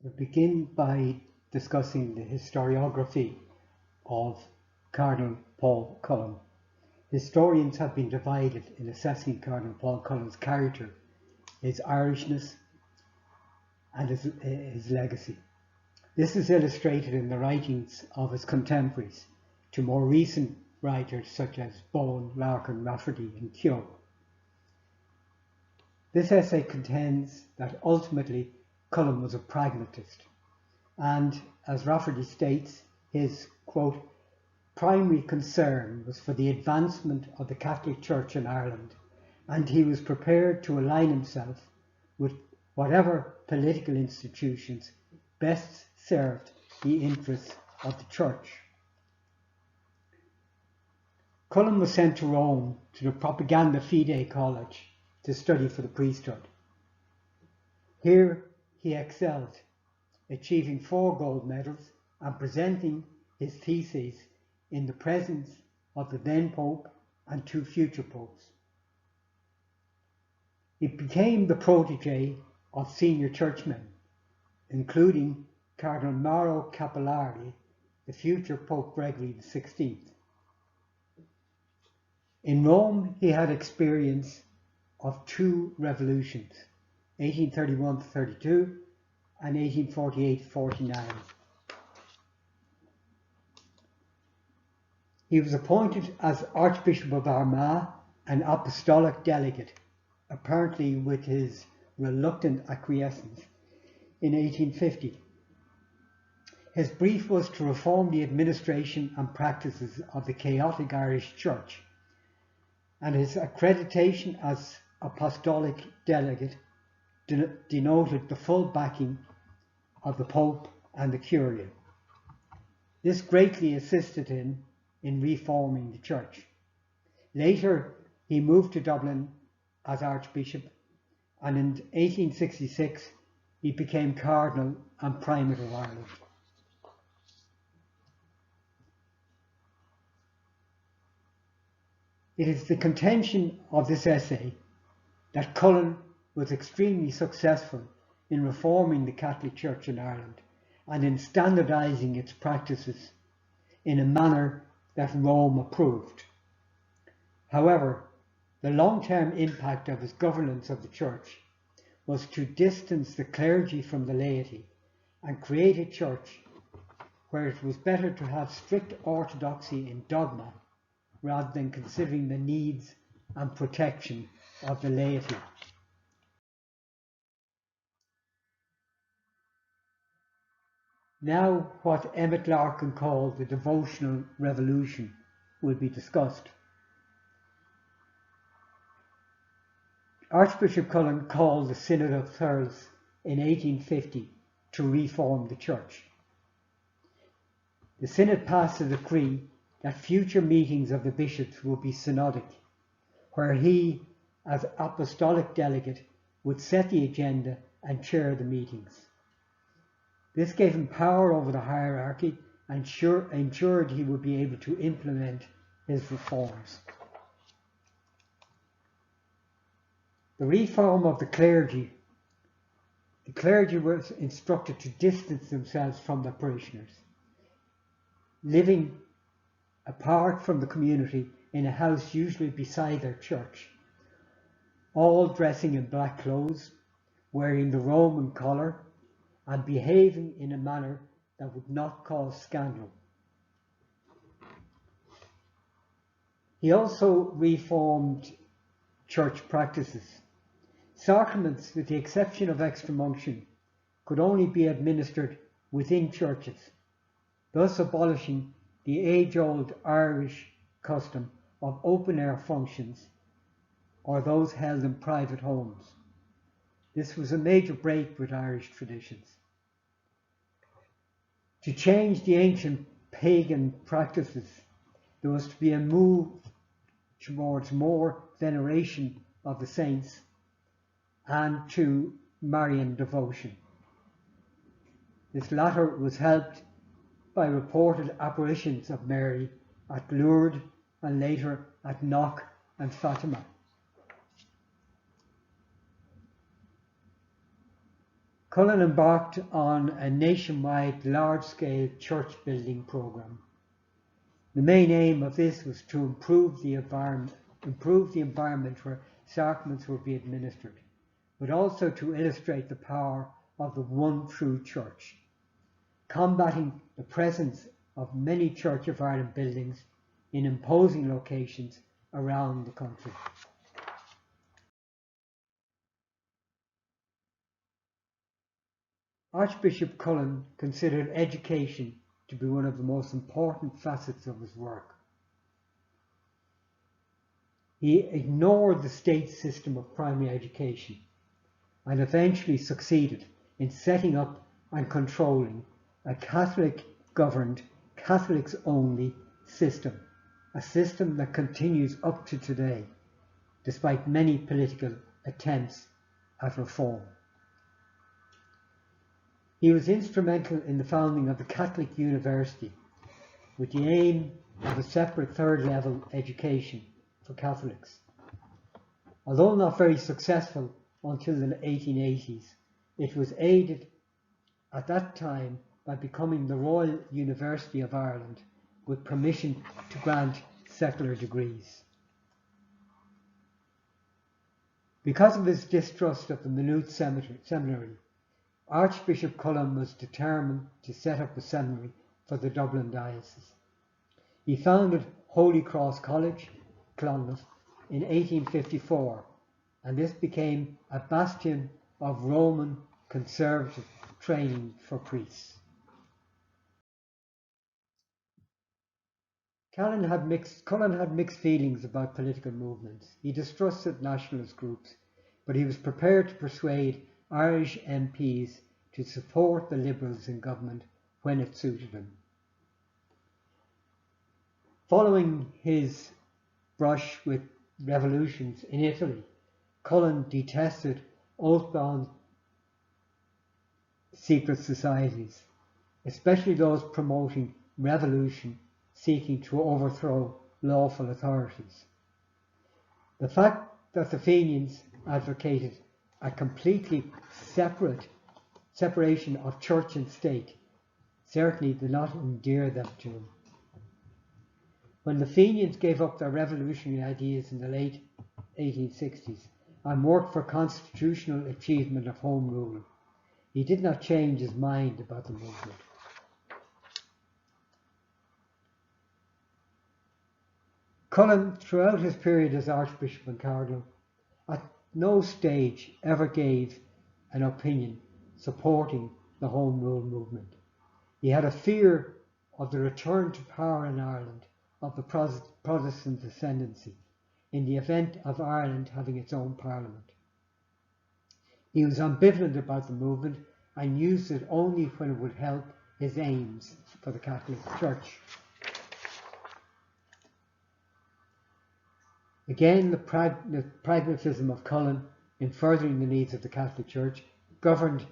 We'll begin by discussing the historiography of Cardinal Paul Cullen. Historians have been divided in assessing Cardinal Paul Cullen's character, his Irishness, and his legacy. This is illustrated in the writings of his contemporaries to more recent writers such as Bowen, Larkin, Rafferty, and Keogh. This essay contends that ultimately Cullen was a pragmatist, and as Rafferty states, his, quote, primary concern was for the advancement of the Catholic Church in Ireland, and he was prepared to align himself with whatever political institutions best served the interests of the Church. Cullen was sent to Rome to the Propaganda Fide College to study for the priesthood. Here he excelled, achieving 4 gold medals and presenting his theses in the presence of the then Pope and 2 future popes. He became the protege of senior churchmen, including Cardinal Mauro Capillari, the future Pope Gregory XVI. In Rome, he had experience of 2 revolutions, 1831-32 and 1848-49. He was appointed as Archbishop of Armagh an apostolic delegate, apparently with his reluctant acquiescence, in 1850. His brief was to reform the administration and practices of the chaotic Irish Church, and his accreditation as apostolic delegate denoted the full backing of the Pope and the Curia. This greatly assisted him in reforming the Church. Later, he moved to Dublin as Archbishop, and in 1866 he became Cardinal and Primate of Ireland. It is the contention of this essay that Cullen was extremely successful in reforming the Catholic Church in Ireland and in standardising its practices in a manner that Rome approved. However, the long-term impact of his governance of the Church was to distance the clergy from the laity and create a church where it was better to have strict orthodoxy in dogma rather than considering the needs and protection of the laity. Now, what Emmett Larkin called the devotional revolution will be discussed. Archbishop Cullen called the Synod of Thurles in 1850 to reform the Church. The Synod passed a decree that future meetings of the bishops would be synodic, where he, as apostolic delegate, would set the agenda and chair the meetings. This gave him power over the hierarchy and ensured he would be able to implement his reforms. The reform of the clergy was instructed to distance themselves from their parishioners, living apart from the community in a house usually beside their church, all dressing in black clothes, wearing the Roman collar, and behaving in a manner that would not cause scandal. He also reformed church practices. Sacraments, with the exception of extreme unction, could only be administered within churches, thus abolishing the age-old Irish custom of open-air functions or those held in private homes. This was a major break with Irish traditions. To change the ancient pagan practices, there was to be a move towards more veneration of the saints and to Marian devotion. This latter was helped by reported apparitions of Mary at Lourdes and later at Knock and Fatima. Cullen embarked on a nationwide large-scale church building programme. The main aim of this was to improve the environment where sacraments would be administered, but also to illustrate the power of the one true church, combating the presence of many Church of Ireland buildings in imposing locations around the country. Archbishop Cullen considered education to be one of the most important facets of his work. He ignored the state system of primary education and eventually succeeded in setting up and controlling a Catholic-governed, Catholics-only system, a system that continues up to today, despite many political attempts at reform. He was instrumental in the founding of the Catholic University, with the aim of a separate third-level education for Catholics. Although not very successful until the 1880s, it was aided at that time by becoming the Royal University of Ireland, with permission to grant secular degrees. Because of his distrust of the Maynooth Seminary, Archbishop Cullen was determined to set up a seminary for the Dublin diocese. He founded Holy Cross College, Clonmel, in 1854, and this became a bastion of Roman conservative training for priests. Cullen had mixed feelings about political movements. He distrusted nationalist groups, but he was prepared to persuade Irish MPs to support the Liberals in government when it suited him. Following his brush with revolutions in Italy, Cullen detested oath-bound secret societies, especially those promoting revolution seeking to overthrow lawful authorities. The fact that the Fenians advocated a completely separation of church and state certainly did not endear them to him. When the Fenians gave up their revolutionary ideas in the late 1860s and worked for constitutional achievement of home rule, he did not change his mind about the movement. Cullen, throughout his period as Archbishop and Cardinal, at no stage ever gave an opinion supporting the Home Rule movement. He had a fear of the return to power in Ireland of the Protestant ascendancy in the event of Ireland having its own parliament. He was ambivalent about the movement and used it only when it would help his aims for the Catholic Church. Again, the pragmatism of Cullen in furthering the needs of the Catholic Church governed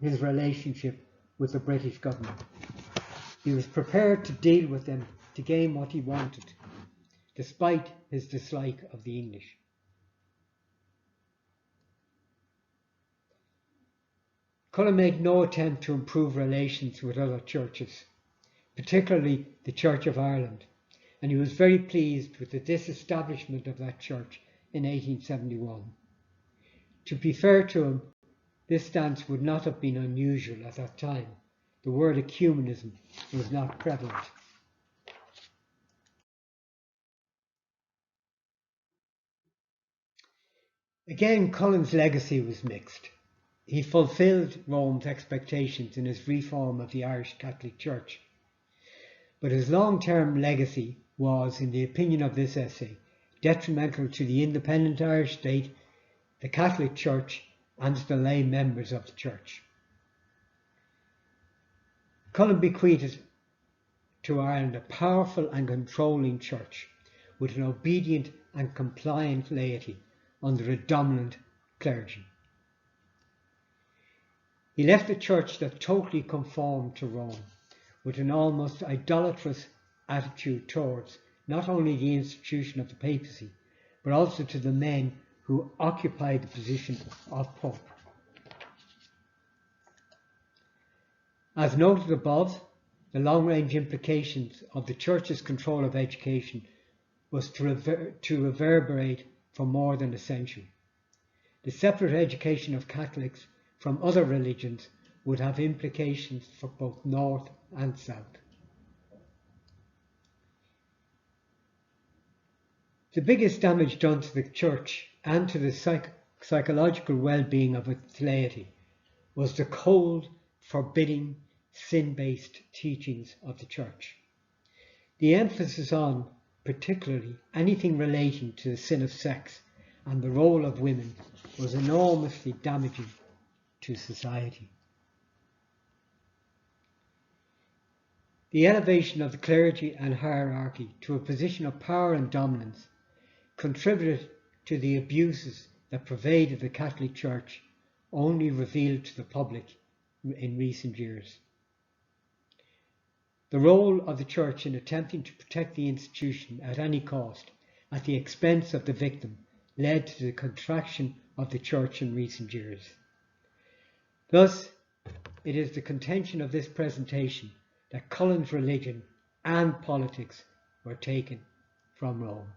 his relationship with the British government. He was prepared to deal with them to gain what he wanted, despite his dislike of the English. Cullen made no attempt to improve relations with other churches, particularly the Church of Ireland, and he was very pleased with the disestablishment of that church in 1871. To be fair to him, this stance would not have been unusual at that time. The word ecumenism was not prevalent. Again, Cullen's legacy was mixed. He fulfilled Rome's expectations in his reform of the Irish Catholic Church, but his long-term legacy was, in the opinion of this essay, detrimental to the independent Irish state, the Catholic Church, and the lay members of the Church. Cullen bequeathed to Ireland a powerful and controlling Church, with an obedient and compliant laity under a dominant clergy. He left a Church that totally conformed to Rome, with an almost idolatrous attitude towards not only the institution of the papacy, but also to the men who occupied the position of Pope. As noted above, the long-range implications of the Church's control of education was to reverberate for more than a century. The separate education of Catholics from other religions would have implications for both North and South. The biggest damage done to the Church and to the psychological well-being of its laity was the cold, forbidding, sin-based teachings of the Church. The emphasis on, particularly, anything relating to the sin of sex and the role of women was enormously damaging to society. The elevation of the clergy and hierarchy to a position of power and dominance contributed to the abuses that pervaded the Catholic Church, only revealed to the public in recent years. The role of the Church in attempting to protect the institution at any cost, at the expense of the victim, led to the contraction of the Church in recent years. Thus, it is the contention of this presentation that Cullen's religion and politics were taken from Rome.